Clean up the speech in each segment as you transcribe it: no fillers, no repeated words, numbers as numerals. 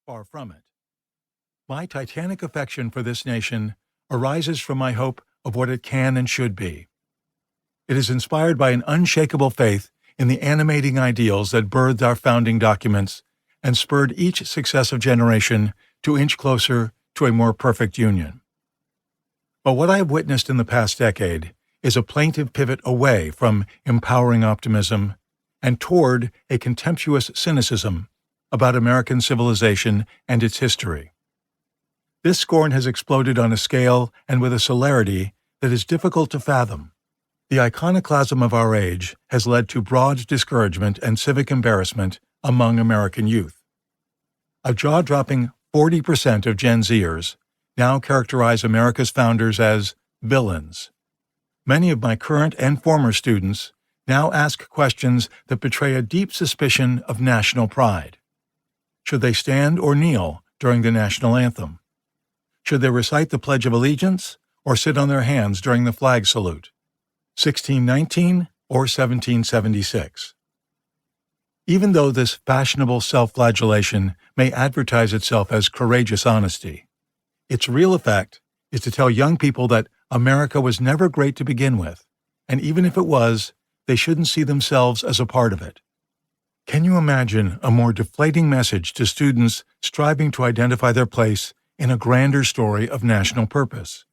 Far from it. My titanic affection for this nation arises from my hope of what it can and should be. It is inspired by an unshakable faith in the animating ideals that birthed our founding documents and spurred each successive generation to inch closer to a more perfect union. But what I have witnessed in the past decade is a plaintive pivot away from empowering optimism and toward a contemptuous cynicism about American civilization and its history. This scorn has exploded on a scale and with a celerity that is difficult to fathom. The iconoclasm of our age has led to broad discouragement and civic embarrassment among American youth. A jaw-dropping 40% of Gen Zers now characterize America's founders as villains. Many of my current and former students now ask questions that betray a deep suspicion of national pride. Should they stand or kneel during the national anthem? Should they recite the Pledge of Allegiance or sit on their hands during the flag salute? 1619 or 1776? Even though this fashionable self-flagellation may advertise itself as courageous honesty, its real effect is to tell young people that America was never great to begin with, and even if it was, they shouldn't see themselves as a part of it. Can you imagine a more deflating message to students striving to identify their place in a grander story of national purpose?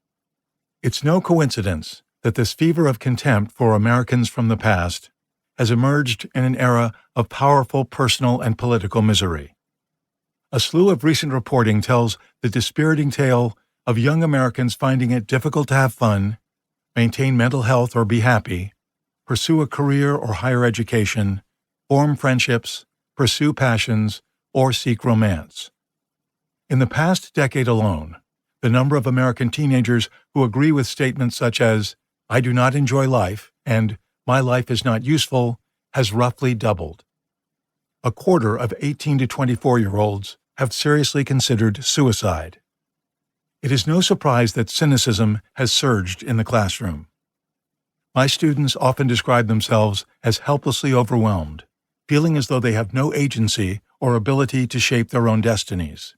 It's no coincidence that this fever of contempt for Americans from the past has emerged in an era of powerful personal and political misery. A slew of recent reporting tells the dispiriting tale of young Americans finding it difficult to have fun, maintain mental health or be happy, pursue a career or higher education, form friendships, pursue passions, or seek romance. In the past decade alone, the number of American teenagers who agree with statements such as, "I do not enjoy life," and "My life is not useful," has roughly doubled. A quarter of 18 to 24-year-olds have seriously considered suicide. It is no surprise that cynicism has surged in the classroom. My students often describe themselves as helplessly overwhelmed, feeling as though they have no agency or ability to shape their own destinies.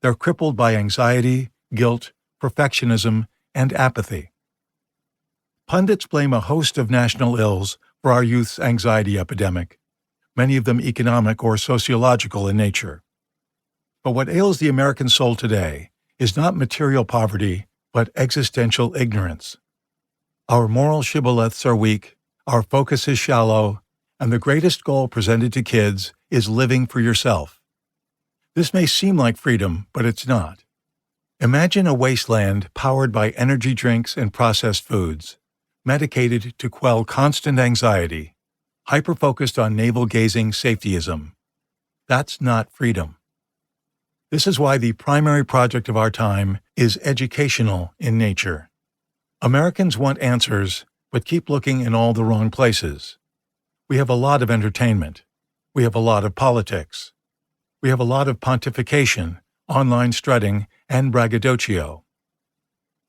They're crippled by anxiety, guilt, perfectionism, and apathy. Pundits blame a host of national ills for our youth's anxiety epidemic, many of them economic or sociological in nature. But what ails the American soul today is not material poverty, but existential ignorance. Our moral shibboleths are weak, our focus is shallow, and the greatest goal presented to kids is living for yourself. This may seem like freedom, but it's not. Imagine a wasteland powered by energy drinks and processed foods, medicated to quell constant anxiety, hyper-focused on navel-gazing safetyism. That's not freedom. This is why the primary project of our time is educational in nature. Americans want answers, but keep looking in all the wrong places. We have a lot of entertainment. We have a lot of politics. We have a lot of pontification, online strutting, and braggadocio.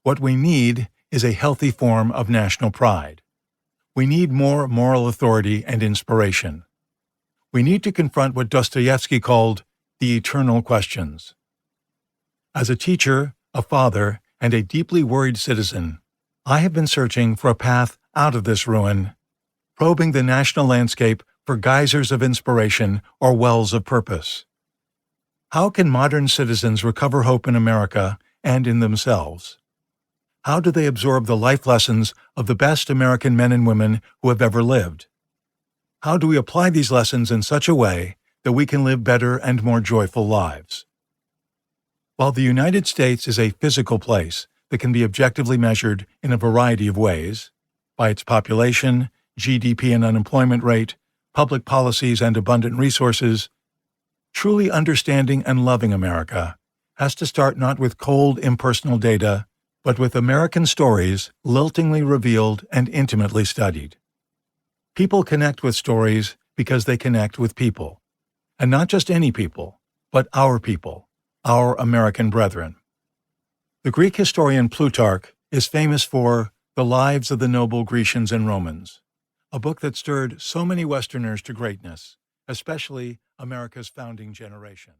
What we need is a healthy form of national pride. We need more moral authority and inspiration. We need to confront what Dostoevsky called the eternal questions. As a teacher, a father, and a deeply worried citizen, I have been searching for a path out of this ruin, probing the national landscape for geysers of inspiration or wells of purpose. How can modern citizens recover hope in America and in themselves? How do they absorb the life lessons of the best American men and women who have ever lived? How do we apply these lessons in such a way that we can live better and more joyful lives? While the United States is a physical place that can be objectively measured in a variety of ways, by its population, GDP and unemployment rate, public policies and abundant resources, truly understanding and loving America has to start not with cold, impersonal data, but with American stories liltingly revealed and intimately studied. People connect with stories because they connect with people. And not just any people, but our people, our American brethren. The Greek historian Plutarch is famous for The Lives of the Noble Grecians and Romans, a book that stirred so many Westerners to greatness, especially America's founding generation.